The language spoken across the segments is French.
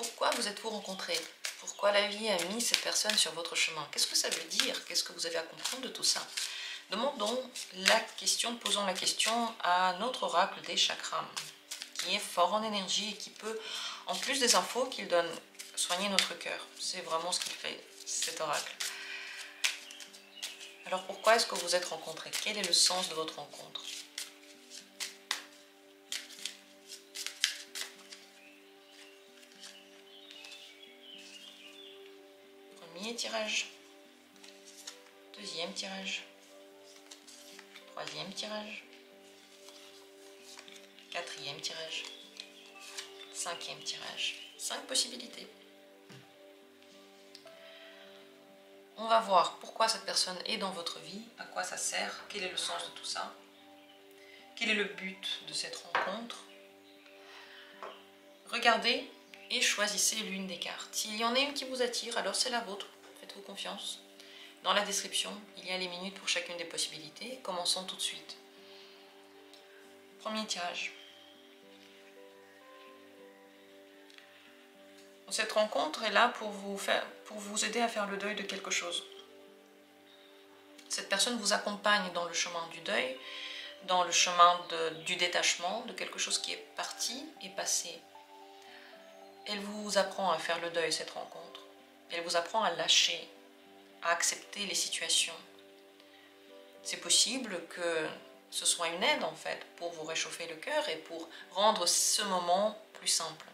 pourquoi vous êtes-vous rencontrés? Pourquoi la vie a mis cette personne sur votre chemin? Qu'est-ce que ça veut dire? Qu'est-ce que vous avez à comprendre de tout ça? Demandons la question, posons la question à notre oracle des chakras, qui est fort en énergie et qui peut, en plus des infos qu'il donne, soigner notre cœur. C'est vraiment ce qu'il fait, cet oracle. Alors pourquoi est-ce que vous êtes rencontrés? Quel est le sens de votre rencontre? Premier tirage, deuxième tirage, troisième tirage, quatrième tirage, cinquième tirage. 5 possibilités. On va voir pourquoi cette personne est dans votre vie, à quoi ça sert, quel est le sens de tout ça, quel est le but de cette rencontre. Regardez et choisissez l'une des cartes. S'il y en a une qui vous attire, alors c'est la vôtre, faites-vous confiance. Dans la description, il y a les minutes pour chacune des possibilités. Commençons tout de suite. Premier tirage. Cette rencontre est là pour vous aider à faire le deuil de quelque chose. Cette personne vous accompagne dans le chemin du deuil, dans le chemin du détachement, de quelque chose qui est parti et passé. Elle vous apprend à faire le deuil, cette rencontre. Elle vous apprend à lâcher, à accepter les situations. C'est possible que ce soit une aide en fait pour vous réchauffer le cœur et pour rendre ce moment plus simple.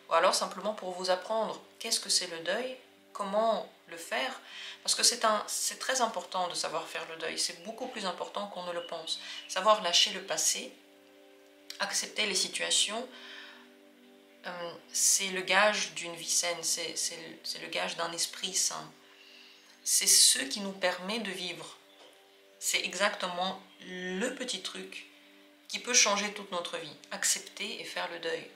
Ou alors simplement pour vous apprendre qu'est-ce que c'est le deuil, comment le faire, parce que c'est très important de savoir faire le deuil, c'est beaucoup plus important qu'on ne le pense. Savoir lâcher le passé, accepter les situations, c'est le gage d'une vie saine, c'est le gage d'un esprit sain. C'est ce qui nous permet de vivre. C'est exactement le petit truc qui peut changer toute notre vie, accepter et faire le deuil.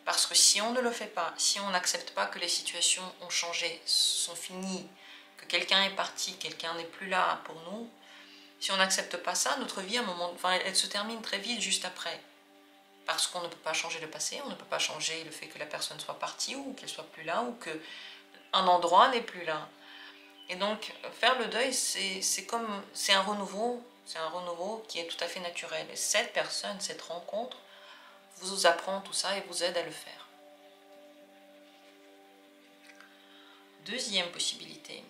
Parce que si on ne le fait pas, si on n'accepte pas que les situations ont changé, sont finies, que quelqu'un est parti, quelqu'un n'est plus là pour nous, si on n'accepte pas ça, notre vie, elle se termine très vite juste après. Parce qu'on ne peut pas changer le passé, on ne peut pas changer le fait que la personne soit partie ou qu'elle soit plus là ou qu'un endroit n'est plus là. Et donc, faire le deuil, c'est un renouveau qui est tout à fait naturel. Et cette personne, cette rencontre, vous apprend tout ça et vous aide à le faire. Deuxième possibilité.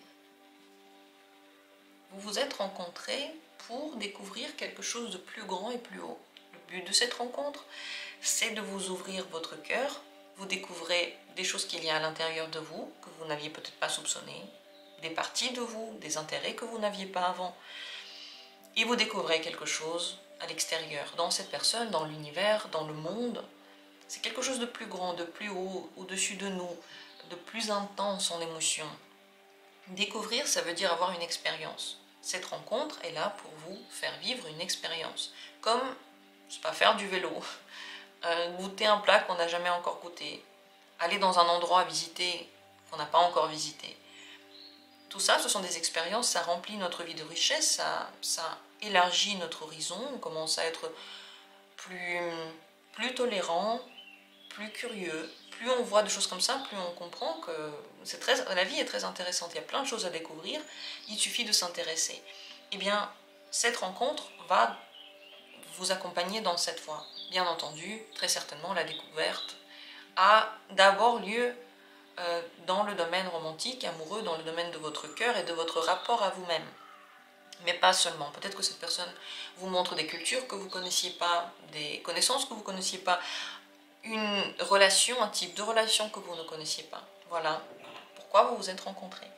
Vous vous êtes rencontrés pour découvrir quelque chose de plus grand et plus haut. Le but de cette rencontre, c'est de vous ouvrir votre cœur. Vous découvrez des choses qu'il y a à l'intérieur de vous, que vous n'aviez peut-être pas soupçonnées, des parties de vous, des intérêts que vous n'aviez pas avant. Et vous découvrez quelque chose à l'extérieur, dans cette personne, dans l'univers, dans le monde. C'est quelque chose de plus grand, de plus haut, au-dessus de nous, de plus intense en émotion. Découvrir, ça veut dire avoir une expérience. Cette rencontre est là pour vous faire vivre une expérience. Comme, je sais pas, faire du vélo, goûter un plat qu'on n'a jamais encore goûté, aller dans un endroit à visiter qu'on n'a pas encore visité. Tout ça, ce sont des expériences, ça remplit notre vie de richesse, ça élargit notre horizon, on commence à être plus tolérant, plus curieux. Plus on voit des choses comme ça, plus on comprend que la vie est très intéressante. Il y a plein de choses à découvrir, il suffit de s'intéresser. Eh bien, cette rencontre va vous accompagner dans cette voie. Bien entendu, très certainement, la découverte a d'abord lieu dans le domaine romantique, amoureux, dans le domaine de votre cœur et de votre rapport à vous-même. Mais pas seulement. Peut-être que cette personne vous montre des cultures que vous ne connaissiez pas, des connaissances que vous ne connaissiez pas, une relation, un type de relation que vous ne connaissiez pas. Voilà pourquoi vous vous êtes rencontrés.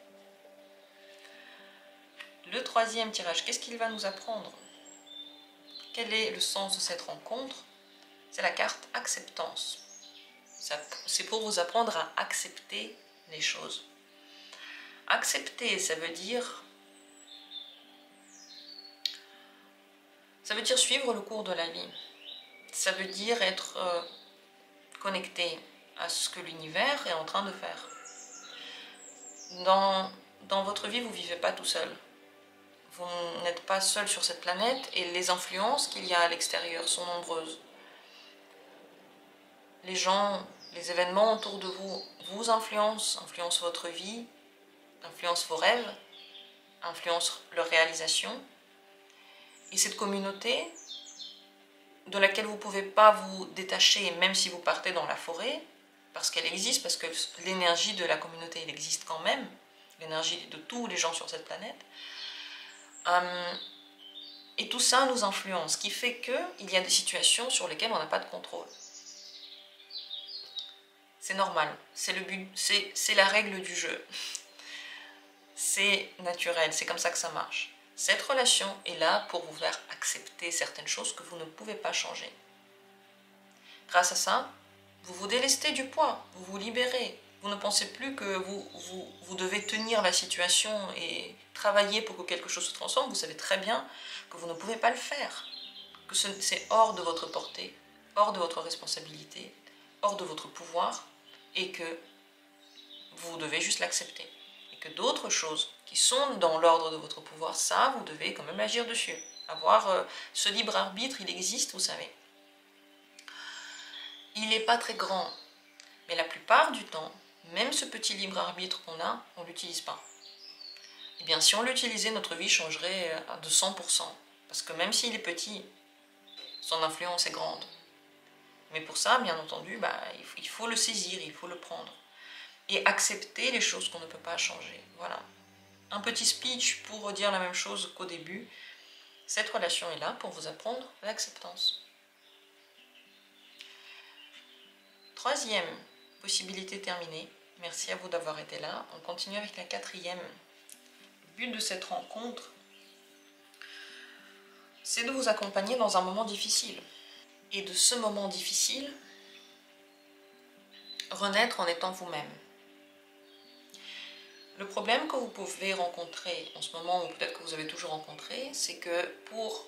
Le troisième tirage, qu'est-ce qu'il va nous apprendre? Quel est le sens de cette rencontre? C'est la carte acceptance. C'est pour vous apprendre à accepter les choses. Accepter, ça veut dire suivre le cours de la vie. Ça veut dire être connecté à ce que l'univers est en train de faire. Dans votre vie, vous ne vivez pas tout seul. Vous n'êtes pas seul sur cette planète et les influences qu'il y a à l'extérieur sont nombreuses. Les gens, Les événements autour de vous vous influencent votre vie, influencent vos rêves, influencent leur réalisation. Et cette communauté, de laquelle vous ne pouvez pas vous détacher, même si vous partez dans la forêt, parce qu'elle existe, parce que l'énergie de la communauté, elle existe quand même, l'énergie de tous les gens sur cette planète, et tout ça nous influence, ce qui fait qu'il y a des situations sur lesquelles on n'a pas de contrôle. C'est normal, c'est le but, c'est la règle du jeu. C'est naturel, c'est comme ça que ça marche. Cette relation est là pour vous faire accepter certaines choses que vous ne pouvez pas changer. Grâce à ça, vous vous délestez du poids, vous vous libérez. Vous ne pensez plus que vous devez tenir la situation et travailler pour que quelque chose se transforme. Vous savez très bien que vous ne pouvez pas le faire, que c'est hors de votre portée, hors de votre responsabilité, hors de votre pouvoir, et que vous devez juste l'accepter. Et que d'autres choses qui sont dans l'ordre de votre pouvoir, ça, vous devez quand même agir dessus. Avoir ce libre arbitre, il existe, vous savez. Il n'est pas très grand, mais la plupart du temps, même ce petit libre arbitre qu'on a, on ne l'utilise pas. Eh bien, si on l'utilisait, notre vie changerait de 100%. Parce que même s'il est petit, son influence est grande. Mais pour ça, bien entendu, il faut le saisir, il faut le prendre. Et accepter les choses qu'on ne peut pas changer. Voilà. Un petit speech pour redire la même chose qu'au début. Cette relation est là pour vous apprendre l'acceptance. Troisième possibilité terminée. Merci à vous d'avoir été là. On continue avec la quatrième. Le but de cette rencontre, c'est de vous accompagner dans un moment difficile. Et de ce moment difficile, renaître en étant vous-même. Le problème que vous pouvez rencontrer en ce moment, ou peut-être que vous avez toujours rencontré, c'est que pour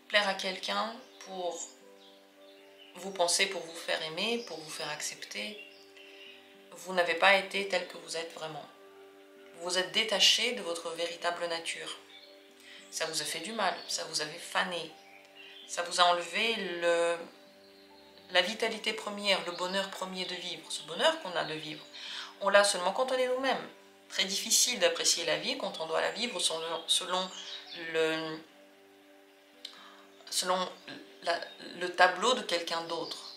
plaire à quelqu'un, pour vous penser, pour vous faire aimer, pour vous faire accepter, vous n'avez pas été tel que vous êtes vraiment. Vous vous êtes détaché de votre véritable nature. Ça vous a fait du mal, ça vous avait fané, ça vous a enlevé la vitalité première, le bonheur premier de vivre, ce bonheur qu'on a de vivre. On l'a seulement quand on est nous-mêmes. Très difficile d'apprécier la vie quand on doit la vivre selon le tableau de quelqu'un d'autre,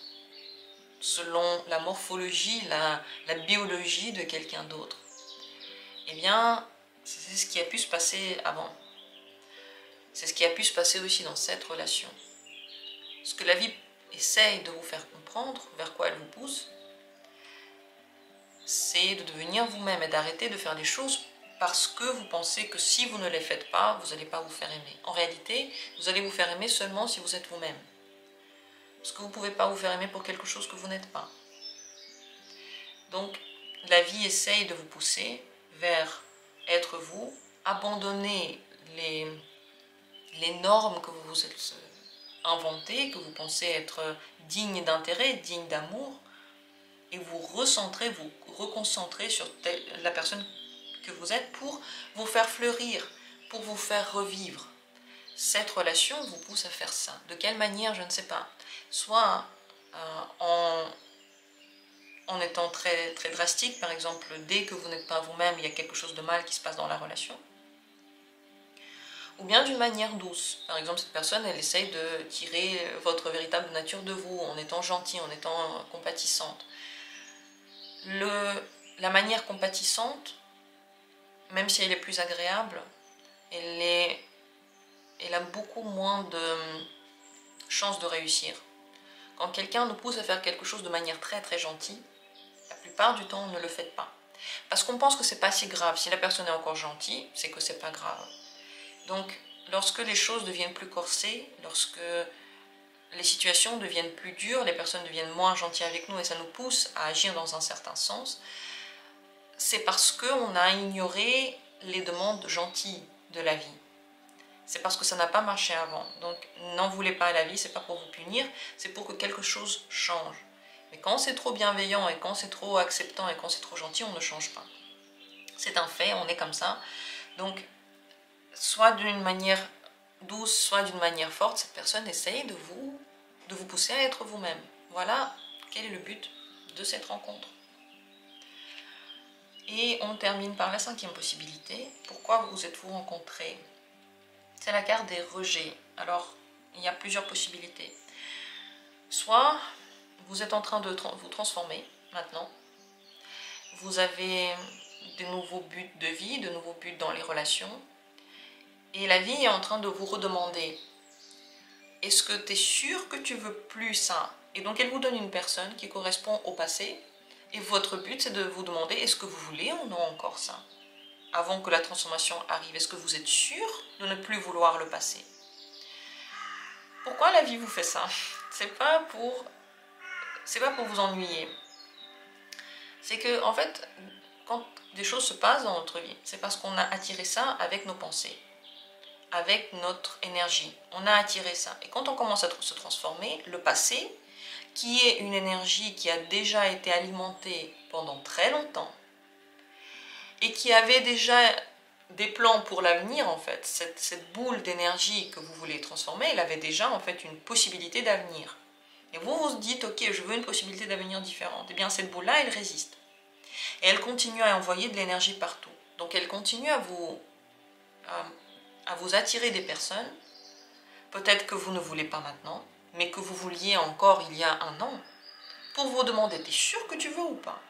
selon la morphologie, la biologie de quelqu'un d'autre. Eh bien, c'est ce qui a pu se passer avant. C'est ce qui a pu se passer aussi dans cette relation. Ce que la vie essaye de vous faire comprendre, vers quoi elle vous pousse, c'est de devenir vous-même et d'arrêter de faire des choses parce que vous pensez que si vous ne les faites pas, vous n'allez pas vous faire aimer. En réalité, vous allez vous faire aimer seulement si vous êtes vous-même. Parce que vous ne pouvez pas vous faire aimer pour quelque chose que vous n'êtes pas. Donc, la vie essaye de vous pousser vers être vous, abandonner les normes que vous vous êtes inventées, que vous pensez être dignes d'intérêt, dignes d'amour, et vous recentrer, vous reconcentrer sur la personne que vous êtes pour vous faire fleurir, pour vous faire revivre. Cette relation vous pousse à faire ça. De quelle manière, je ne sais pas. Soit en étant très, très drastique, par exemple, dès que vous n'êtes pas vous-même, il y a quelque chose de mal qui se passe dans la relation. Ou bien d'une manière douce. Par exemple, cette personne, elle essaye de tirer votre véritable nature de vous, en étant gentille, en étant compatissante. La manière compatissante, même si elle est plus agréable, elle a beaucoup moins de chances de réussir. Quand quelqu'un nous pousse à faire quelque chose de manière très très gentille, la plupart du temps, ne le faites pas. Parce qu'on pense que c'est pas si grave. Si la personne est encore gentille, c'est que c'est pas grave. Donc, lorsque les choses deviennent plus corsées, lorsque les situations deviennent plus dures, les personnes deviennent moins gentilles avec nous et ça nous pousse à agir dans un certain sens, c'est parce qu'on a ignoré les demandes gentilles de la vie. C'est parce que ça n'a pas marché avant. Donc, n'en voulez pas à la vie, c'est pas pour vous punir, c'est pour que quelque chose change. Mais quand c'est trop bienveillant et quand c'est trop acceptant et quand c'est trop gentil, on ne change pas. C'est un fait, on est comme ça. Donc, soit d'une manière douce, soit d'une manière forte, cette personne essaye de vous pousser à être vous-même. Voilà Quel est le but de cette rencontre? Et on termine par la 5e possibilité. Pourquoi vous êtes-vous rencontrés? C'est la carte des rejets. Alors, il y a plusieurs possibilités. Soit vous êtes en train de vous transformer maintenant. Vous avez de nouveaux buts de vie, de nouveaux buts dans les relations. Et la vie est en train de vous redemander, est-ce que tu es sûr que tu veux plus ça? Et donc elle vous donne une personne qui correspond au passé. Et votre but, c'est de vous demander, est-ce que vous voulez ou non encore ça? Avant que la transformation arrive, est-ce que vous êtes sûr de ne plus vouloir le passé? Pourquoi la vie vous fait ça? C'est pas pour vous ennuyer. C'est que, en fait, quand des choses se passent dans notre vie, c'est parce qu'on a attiré ça avec nos pensées, avec notre énergie. On a attiré ça. Et quand on commence à se transformer, le passé, qui est une énergie qui a déjà été alimentée pendant très longtemps, et qui avait déjà des plans pour l'avenir, en fait, cette boule d'énergie que vous voulez transformer, elle avait déjà, en fait, une possibilité d'avenir. Et vous vous dites, ok, je veux une possibilité d'avenir différente. Eh bien, cette boule-là, elle résiste. Et elle continue à envoyer de l'énergie partout. Donc, elle continue à vous attirer des personnes, peut-être que vous ne voulez pas maintenant, mais que vous vouliez encore il y a un an, pour vous demander, t'es sûr que tu veux ou pas?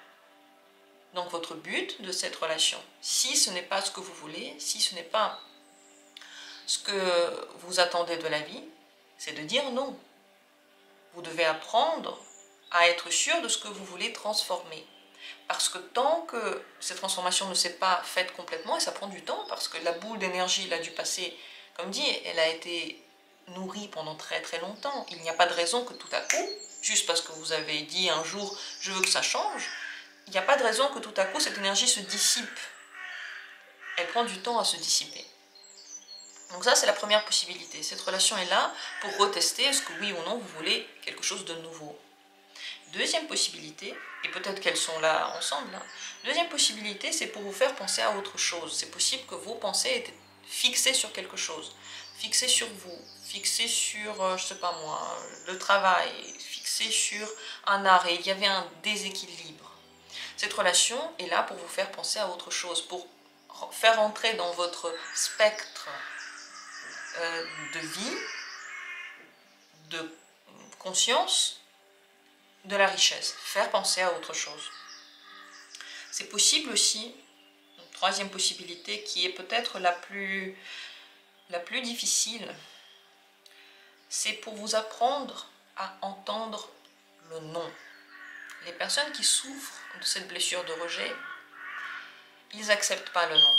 Donc votre but de cette relation, si ce n'est pas ce que vous voulez, si ce n'est pas ce que vous attendez de la vie, c'est de dire non. Vous devez apprendre à être sûr de ce que vous voulez transformer. Parce que tant que cette transformation ne s'est pas faite complètement, et ça prend du temps, parce que la boule d'énergie là du passé, comme dit, elle a été nourrie pendant très très longtemps. Il n'y a pas de raison que tout à coup, juste parce que vous avez dit un jour « je veux que ça change », il n'y a pas de raison que tout à coup cette énergie se dissipe. Elle prend du temps à se dissiper. Donc ça, c'est la première possibilité. Cette relation est là pour retester est-ce que oui ou non vous voulez quelque chose de nouveau. Deuxième possibilité, et peut-être qu'elles sont là ensemble, hein. Deuxième possibilité, c'est pour vous faire penser à autre chose. C'est possible que vos pensées étaient fixées sur quelque chose, fixées sur vous, fixées sur, je sais pas moi, le travail, fixées sur un art, et il y avait un déséquilibre. Cette relation est là pour vous faire penser à autre chose, pour faire entrer dans votre spectre de vie, de conscience, de la richesse, faire penser à autre chose. C'est possible aussi, une troisième possibilité qui est peut-être la plus difficile, c'est pour vous apprendre à entendre le non. Les personnes qui souffrent de cette blessure de rejet, ils n'acceptent pas le non.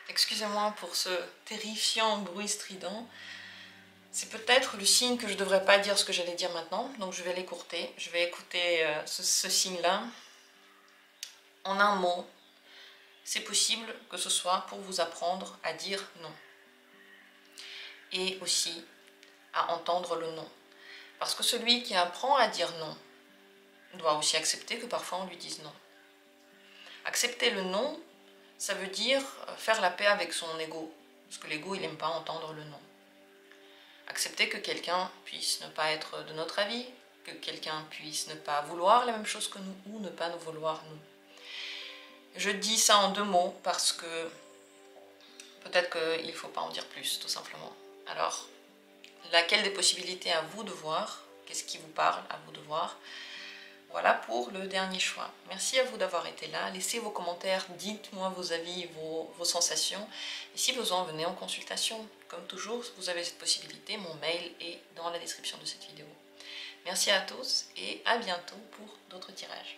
Excusez-moi pour ce terrifiant bruit strident. C'est peut-être le signe que je ne devrais pas dire ce que j'allais dire maintenant, donc je vais l'écourter. Je vais écouter ce signe-là. En un mot, c'est possible que ce soit pour vous apprendre à dire non. Et aussi à entendre le non. Parce que celui qui apprend à dire non doit aussi accepter que parfois on lui dise non. Accepter le non, ça veut dire faire la paix avec son ego. Parce que l'ego, il n'aime pas entendre le non. Accepter que quelqu'un puisse ne pas être de notre avis, que quelqu'un puisse ne pas vouloir la même chose que nous, ou ne pas nous vouloir nous. Je dis ça en 2 mots parce que peut-être qu'il ne faut pas en dire plus, tout simplement. Alors, laquelle des possibilités à vous de voir? Qu'est-ce qui vous parle à vous de voir? Voilà pour le dernier choix. Merci à vous d'avoir été là. Laissez vos commentaires, dites-moi vos avis, vos sensations. Et si besoin, venez en consultation. Comme toujours, vous avez cette possibilité. Mon mail est dans la description de cette vidéo. Merci à tous et à bientôt pour d'autres tirages.